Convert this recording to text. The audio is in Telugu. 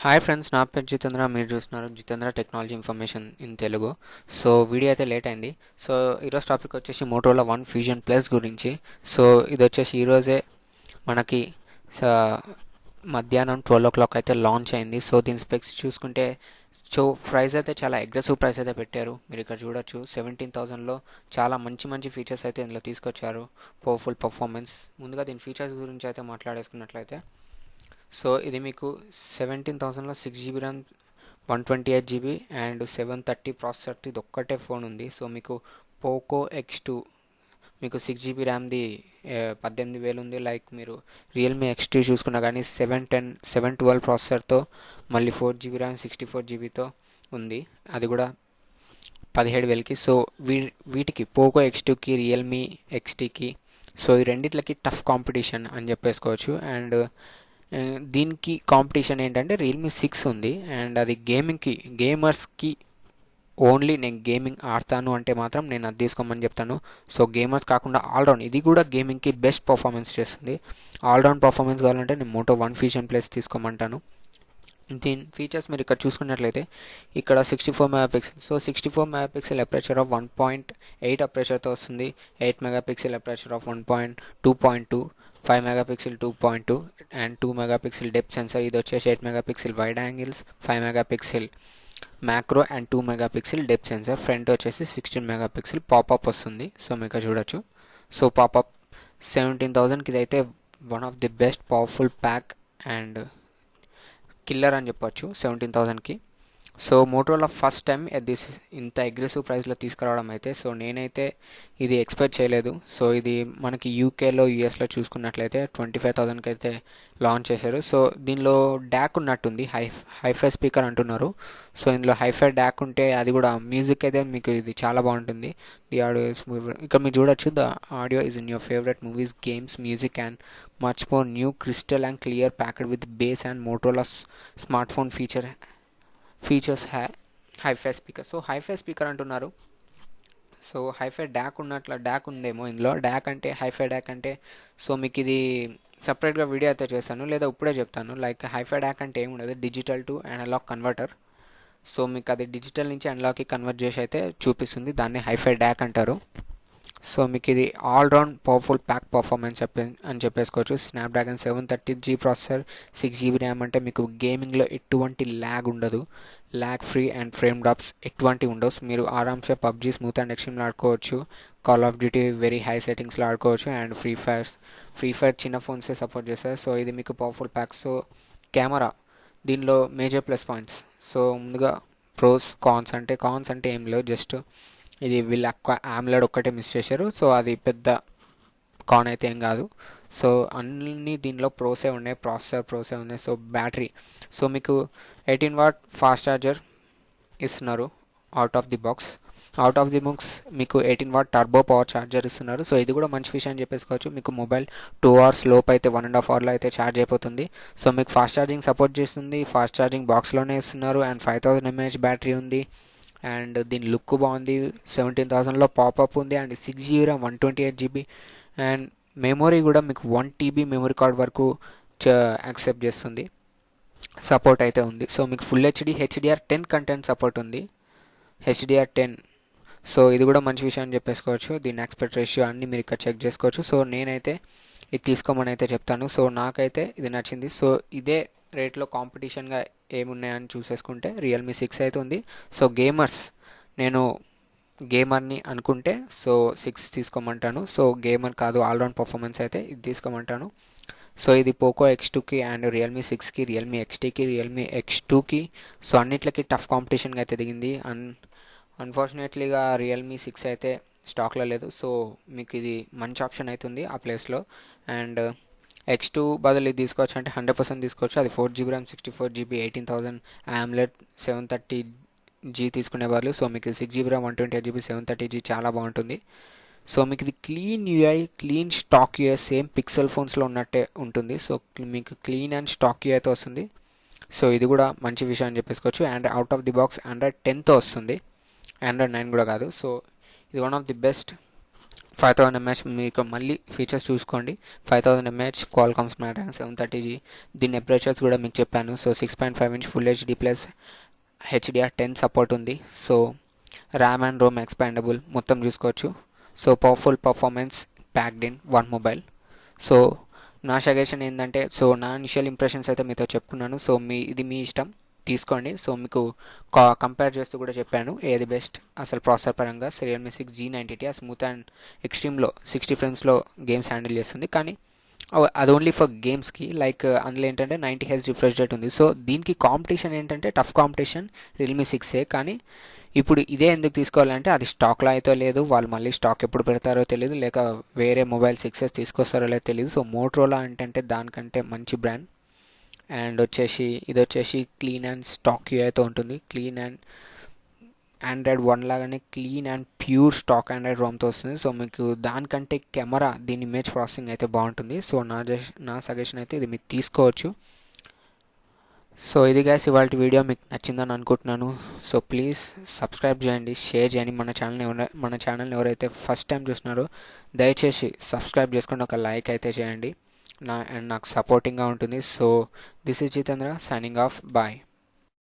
హాయ్ ఫ్రెండ్స్, నా పేరు జితేంద్ర. మీరు చూస్తున్నారు Jitendra technology information in Telugu. So video అయితే లేట్ అయింది. సో ఈరోజు టాపిక్ వచ్చేసి మోటోరోలా వన్ ఫ్యూజన్ ప్లస్ గురించి. సో ఇది వచ్చేసి ఈరోజే మనకి మధ్యాహ్నం 12 o'clock అయితే లాంచ్ అయింది. సో దీని స్పెక్స్ చూసుకుంటే ప్రైస్ అయితే చాలా అగ్రెసివ్ ప్రైస్ అయితే పెట్టారు. మీరు ఇక్కడ చూడొచ్చు 17,000లో చాలా మంచి ఫీచర్స్ అయితే ఇందులో తీసుకొచ్చారు. Powerful performance. ముందుగా దీని ఫీచర్స్ గురించి అయితే మాట్లాడేసుకున్నట్లయితే, సో ఇది మీకు 17,000లో 6 GB RAM, 128 GB and 730 processor. ఇది ఒక్కటే ఫోన్ ఉంది. సో మీకు పోకో X2 మీకు 6 GB ర్యామ్ది 18,000 ఉంది. లైక్ మీరు రియల్మీ X2 చూసుకున్నా కానీ 712 ప్రాసెసర్తో, మళ్ళీ 4 GB ర్యామ్ 64 GBతో ఉంది. అది కూడా 17,000కి. సో వీటికి పోకో X2కి రియల్మీ XTకి సో ఈ రెండిట్లకి టఫ్ కాంపిటీషన్ అని చెప్పేసుకోవచ్చు. అండ్ దీనికి కాంపిటీషన్ ఏంటంటే రియల్మీ 6 ఉంది. అండ్ అది గేమర్స్కి ఓన్లీ నేను గేమింగ్ ఆడతాను అంటే మాత్రం నేను అది తీసుకోమని చెప్తాను. సో గేమర్స్ కాకుండా ఆల్రౌండ్, ఇది కూడా గేమింగ్కి బెస్ట్ పర్ఫార్మెన్స్ చేస్తుంది. ఆల్రౌండ్ పర్ఫార్మెన్స్ కావాలంటే నేను మోటో వన్ ఫ్యూజన్ ప్లస్ తీసుకోమంటాను. దీని ఫీచర్స్ మీరు ఇక్కడ చూసుకున్నట్లయితే ఇక్కడ 64 megapixel. So 64 megapixel aperture of 1.8 అపర్చర్తో వస్తుంది. 8 megapixel aperture of 2.2, 5 megapixel 2.2 and 2 megapixel depth sensor. ఇది వచ్చేసి 8 megapixel wide angles, 5 megapixel macro and 2 megapixel depth sensor. Front వచ్చేసి 16 మెగాపిక్సెల్ పాపప్ వస్తుంది. సో మీకు చూడొచ్చు. సో పాపప్ 17,000కి ఇదైతే one of the best powerful pack and killer అని చెప్పొచ్చు 17,000కి. సో మోటోరోలా ఫస్ట్ టైం ఇంత అగ్రెసివ్ ప్రైస్లో తీసుకురావడం అయితే, సో నేనైతే ఇది ఎక్స్పెక్ట్ చేయలేదు. సో ఇది మనకి యూకేలో యూఎస్లో చూసుకున్నట్లయితే 25,000కి అయితే లాంచ్ చేశారు. సో దీనిలో డాక్ ఉన్నట్టుంది, హైఫై స్పీకర్ అంటున్నారు. సో ఇందులో హైఫై డాక్ ఉంటే అది కూడా మ్యూజిక్ అయితే మీకు ఇది చాలా బాగుంటుంది. ది ఆడియో ఇక్కడ మీరు చూడొచ్చు. The audio is in your favourite movies, games, music and much more. New crystal and clear packed with bass and Motorola smart phone features hi fi speaker. So hi fi speaker అంటున్నారు. సో హైఫై డాక్ ఉందేమో ఇందులో. డాక్ అంటే హైఫై డాక్ అంటే, సో మీకు ఇది సపరేట్గా వీడియో అయితే చేస్తాను, లేదా ఇప్పుడే చెప్తాను. లైక్ హైఫై డాక్ అంటే ఏముండదు, digital to analogue converter. So మీకు అది డిజిటల్ నుంచి అనలాగ్కి కన్వర్ట్ చేసి అయితే చూపిస్తుంది. దాన్ని హైఫై డాక్ అంటారు. సో మీకు ఇది ఆల్రౌండ్ పవర్ఫుల్ ప్యాక్ పర్ఫార్మెన్స్ అని చెప్పేసుకోవచ్చు. Snapdragon 730G processor, 6 GB RAM అంటే మీకు గేమింగ్లో ఎటువంటి ల్యాగ్ ఉండదు. Lag free and frame drops ఎటువంటి ఉండవు. మీరు ఆరామ్సే పబ్జీ స్మూత్ అండ్ ఎక్స్ట్రీమ్లో ఆడుకోవచ్చు. Call of duty very high సెట్టింగ్స్లో ఆడుకోవచ్చు. అండ్ ఫ్రీ ఫైర్ చిన్న ఫోన్సే సపోర్ట్ చేస్తారు. సో ఇది మీకు పవర్ఫుల్ ప్యాక్. సో కెమెరా దీనిలో మేజర్ ప్లస్ పాయింట్స్. సో ముందుగా కాన్స్ అంటే ఏం లేవు, జస్ట్ ఇది వీళ్ళు ఆమ్లెడ్ ఒక్కటే మిస్ చేశారు. సో అది పెద్ద కాన్ అయితే ఏం కాదు. సో అన్ని దీనిలో ప్రోసే ఉన్నాయి, ప్రాసెసర్ ప్రోసే ఉన్నాయి. సో బ్యాటరీ, సో మీకు 18W ఫాస్ట్ ఛార్జర్ ఇస్తున్నారు అవుట్ ఆఫ్ ది బాక్స్. మీకు 18W టర్బో పవర్ ఛార్జర్ ఇస్తున్నారు. సో ఇది కూడా మంచి విషయం అని చెప్పేసుకోవచ్చు. మీకు మొబైల్ 2 hours లోపు అయితే 1.5 hourలో అయితే ఛార్జ్ అయిపోతుంది. సో మీకు ఫాస్ట్ ఛార్జింగ్ సపోర్ట్ చేస్తుంది. ఫాస్ట్ ఛార్జింగ్ బాక్స్లోనే ఇస్తున్నారు. అండ్ 5000 mAh బ్యాటరీ ఉంది. అండ్ దీని లుక్ బాగుంది. 17,000లో పాపప్ ఉంది. And 6 GB RAM, 128 GB and memory కూడా మీకు 1 TB మెమొరీ కార్డ్ వరకు యాక్సెప్ట్ చేస్తుంది, సపోర్ట్ అయితే ఉంది. సో మీకు full HD HDR10 content support ఉంది, HDR10. సో ఇది కూడా మంచి విషయం అని చెప్పేసుకోవచ్చు. దీని ఆస్పెక్ట్ రేషియో అన్నీ మీరు ఇక్కడ చెక్ చేసుకోవచ్చు. సో నేనైతే ఇది తీసుకోమని అయితే చెప్తాను. సో నాకైతే ఇది నచ్చింది. సో ఇదే రేట్లో కాంపిటీషన్గా ఏమున్నాయని చూసేసుకుంటే రియల్మీ 6 అయితే ఉంది. సో నేను గేమర్ని అనుకుంటే సో 6 తీసుకోమంటాను. సో గేమర్ కాదు, ఆల్రౌండ్ పర్ఫార్మెన్స్ అయితే ఇది తీసుకోమంటాను. సో ఇది పోకో X2కి అండ్ రియల్మీ 6కి, రియల్మీ XTకి, రియల్మీ X2కి సో అన్నిట్లకి టఫ్ కాంపిటీషన్గా అయితే దిగింది. అన్ఫార్చునేట్లీగా రియల్మీ 6 అయితే స్టాక్లో లేదు. సో మీకు ఇది మంచి ఆప్షన్ అవుతుంది ఆ ప్లేస్లో. అండ్ X2 బదులు ఇది తీసుకోవచ్చు అంటే 100% తీసుకోవచ్చు. అది 4 GB RAM, 64 GB, 18,000 AMOLED, 730G తీసుకునే బదులు. సో మీకు 6 GB ర్యామ్, 128 GB, 730G చాలా బాగుంటుంది. సో మీకు ఇది clean UI, clean stock UI, same pixel ఫోన్స్లో ఉన్నట్టే ఉంటుంది. సో మీకు క్లీన్ అండ్ స్టాక్ యూఐ అయితే వస్తుంది. సో ఇది కూడా మంచి విషయం అని చెప్పేసుకోవచ్చు. And out of the box Android 10తో వస్తుంది, Android 9 కూడా కాదు. సో ఇది one of the best 5000 mAh మీకు మళ్ళీ ఫీచర్స్ చూసుకోండి. 5000 mAh క్వాల్కామ్ స్నాప్డ్రాగన్ 730G. దీని అపరేచర్స్ కూడా మీకు చెప్పాను. So 6.5 inch full HD plus HDR10 support ఉంది. So RAM and ROM expandable మొత్తం చూసుకోవచ్చు. So powerful performance packed in one mobile. So నా సజెషన్ ఏంటంటే, సో నా ఇనిషియల్ ఇంప్రెషన్స్ అయితే మీతో చెప్పుకున్నాను. సో ఇది మీ ఇష్టం, తీసుకోండి. సో మీకు కంపేర్ చేస్తూ కూడా చెప్పాను ఏది బెస్ట్ అసలు ప్రాసెసర్ పరంగా. రియల్మీ 6G90T ఆ స్మూత్ అండ్ ఎక్స్ట్రీమ్లో 60 ఫ్రేమ్స్లో గేమ్స్ హ్యాండిల్ చేస్తుంది. కానీ అది ఓన్లీ ఫర్ గేమ్స్కి. లైక్ అందులో ఏంటంటే 90Hz రిఫ్రెష్ రేట్ ఉంది. సో దీనికి కాంపిటీషన్ ఏంటంటే టఫ్ కాంపిటీషన్ రియల్మీ 6A. కానీ ఇప్పుడు ఇదే ఎందుకు తీసుకోవాలంటే అది స్టాక్లో అయితే లేదు. వాళ్ళు మళ్ళీ స్టాక్ ఎప్పుడు పెడతారో తెలియదు, లేక వేరే మొబైల్ 6S తీసుకొస్తారో లేదో తెలియదు. సో మోటరోలా అంటే దానికంటే మంచి బ్రాండ్. అండ్ ఇది వచ్చేసి క్లీన్ అండ్ స్టాక్ యూఐతో ఉంటుంది. క్లీన్ అండ్ ఆండ్రాయిడ్ 1 లాగానే clean and pure stock Android రోమ్తో వస్తుంది. సో మీకు దానికంటే కెమెరా, దీని ఇమేజ్ ప్రాసెసింగ్ అయితే బాగుంటుంది. సో నా సజెషన్ అయితే ఇది మీరు తీసుకోవచ్చు. సో ఇది గైస్ ఇవాళ వీడియో మీకు నచ్చిందని అనుకుంటున్నాను. సో ప్లీజ్ సబ్స్క్రైబ్ చేయండి, షేర్ చేయండి. మన ఛానల్ని ఎవరైతే ఫస్ట్ టైం చూస్తున్నారో దయచేసి సబ్స్క్రైబ్ చేసుకొని ఒక లైక్ అయితే చేయండి. నాకు సపోర్టింగ్గా ఉంటుంది. So this is Jitendra signing off. Bye.